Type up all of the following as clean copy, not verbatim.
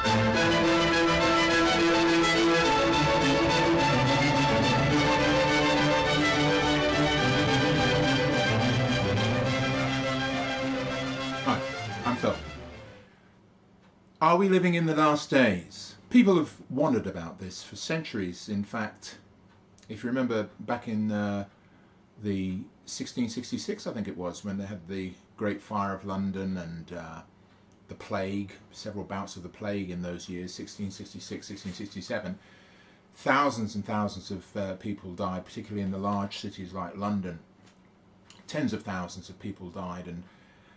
Hi, I'm Phil. Are we living in the last days? People have wondered about this for centuries. In fact, if you remember back in the 1666, I think it was, when they had the Great Fire of London and the plague, several bouts of the plague in those years, 1666, 1667, thousands and thousands of people died, particularly in the large cities like London. Tens of thousands of people died, and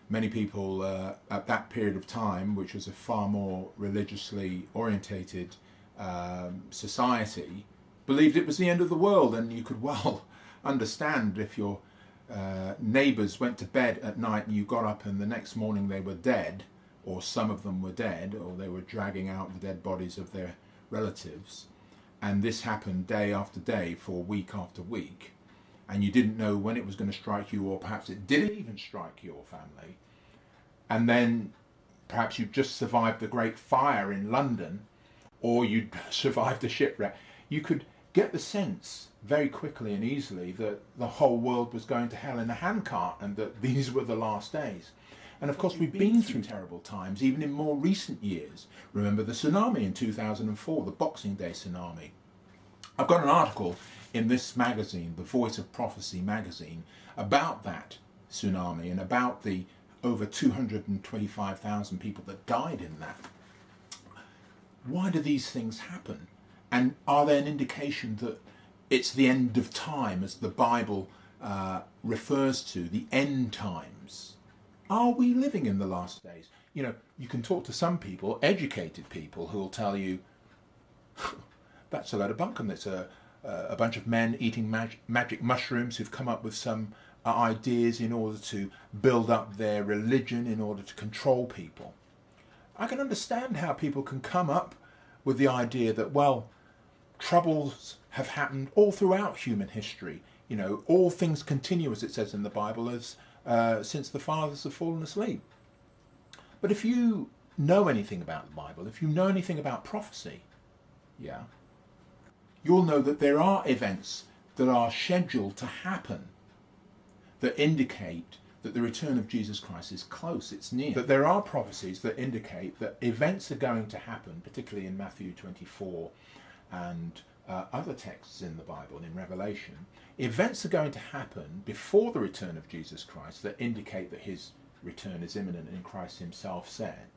many people at that period of time, which was a far more religiously orientated society, believed it was the end of the world. And you could well understand if your neighbours went to bed at night and you got up and the next morning they were dead, or some of them were dead, or they were dragging out the dead bodies of their relatives, and this happened day after day for week after week, and you didn't know when it was going to strike you, or perhaps it didn't even strike your family, and then perhaps you just survived the Great Fire in London, or you'd survived a shipwreck, you could get the sense very quickly and easily that the whole world was going to hell in a handcart, and that these were the last days. And of course we've been through terrible times, even in more recent years. Remember the tsunami in 2004, the Boxing Day tsunami. I've got an article in this magazine, the Voice of Prophecy magazine, about that tsunami and about the over 225,000 people that died in that. Why do these things happen? And are they an indication that it's the end of time, as the Bible refers to, the end times? Are we living in the last days? You know, you can talk to some people, educated people, who will tell you, that's a load of bunkum. It's a bunch of men eating magic mushrooms who've come up with some ideas in order to build up their religion, in order to control people. I can understand how people can come up with the idea that, well, troubles have happened all throughout human history. You know, all things continue, as it says in the Bible, as since the fathers have fallen asleep. But if you know anything about the Bible, if you know anything about prophecy, you'll know that there are events that are scheduled to happen that indicate that the return of Jesus Christ is close, it's near. That there are prophecies that indicate that events are going to happen, particularly in Matthew 24 and other texts in the Bible, in Revelation. Events are going to happen before the return of Jesus Christ that indicate that his return is imminent, and Christ himself said.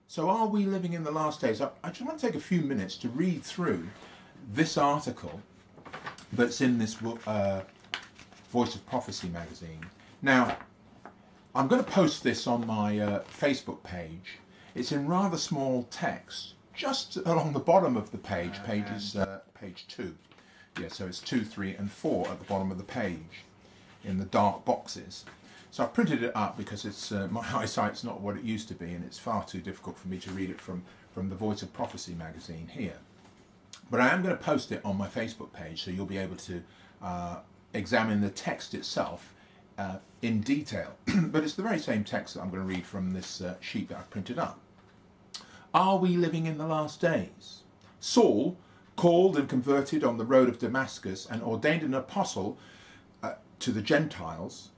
So are we living in the last days? I just want to take a few minutes to read through this article that's in this Voice of Prophecy magazine. Now, I'm going to post this on my Facebook page. It's in rather small text, just along the bottom of the page, page 2. Yeah, so it's 2, 3 and 4 at the bottom of the page in the dark boxes. So I printed it up because it's my eyesight's not what it used to be, and it's far too difficult for me to read it from the Voice of Prophecy magazine here. But I am going to post it on my Facebook page, so you'll be able to examine the text itself in detail. But it's the very same text that I'm going to read from this sheet that I've printed up. Are we living in the last days? Saul, called and converted on the road of Damascus and ordained an apostle to the Gentiles,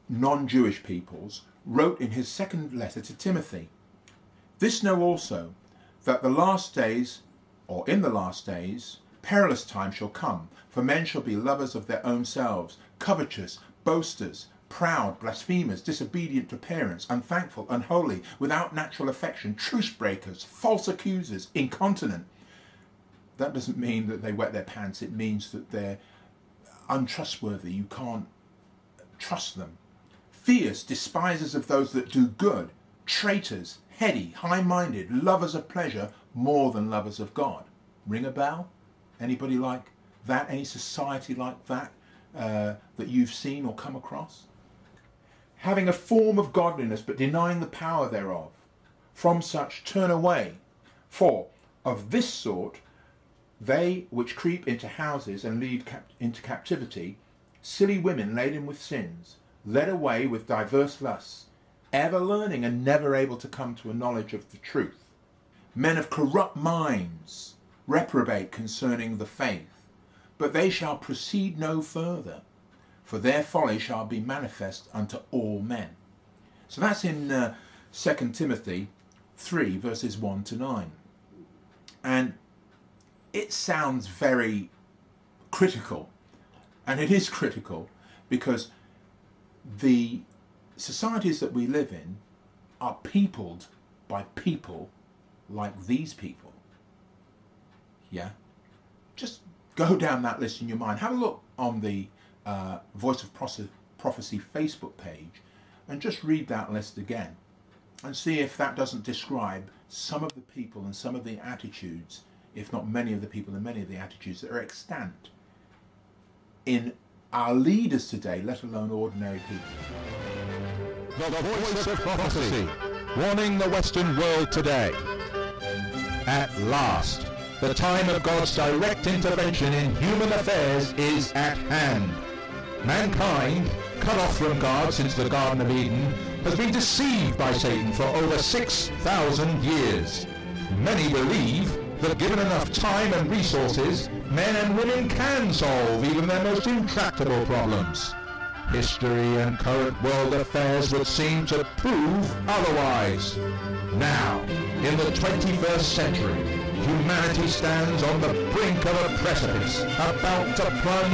non-Jewish peoples, wrote in his second letter to Timothy, "This know also, that the last days, or in the last days, perilous time shall come, for men shall be lovers of their own selves, covetous, boasters, proud, blasphemers, disobedient to parents, unthankful, unholy, without natural affection, truce breakers, false accusers, incontinent." That doesn't mean that they wet their pants. It means that they're untrustworthy. You can't trust them. Fierce, despisers of those that do good, traitors, heady, high-minded, lovers of pleasure more than lovers of God. Ring a bell? Anybody like that? Any society like that that you've seen or come across? Having a form of godliness but denying the power thereof. From such turn away. For of this sort they which creep into houses and lead into captivity, silly women laden with sins, led away with diverse lusts, ever learning and never able to come to a knowledge of the truth. Men of corrupt minds reprobate concerning the faith, but they shall proceed no further, for their folly shall be manifest unto all men. So that's in 2 Timothy 3 verses 1 to 9. And it sounds very critical, and it is critical because the societies that we live in are peopled by people like these people. Yeah? Just go down that list in your mind. Have a look on the Voice of Prophecy Facebook page and just read that list again and see if that doesn't describe some of the people and some of the attitudes, if not many of the people and many of the attitudes that are extant in our leaders today, let alone ordinary people. The Voice of Prophecy, warning the Western world today. At last, the time of God's direct intervention in human affairs is at hand. Mankind, cut off from God since the Garden of Eden, has been deceived by Satan for over 6,000 years. Many believe that given enough time and resources, men and women can solve even their most intractable problems. History and current world affairs would seem to prove otherwise. Now, in the 21st century, humanity stands on the brink of a precipice, about to plunge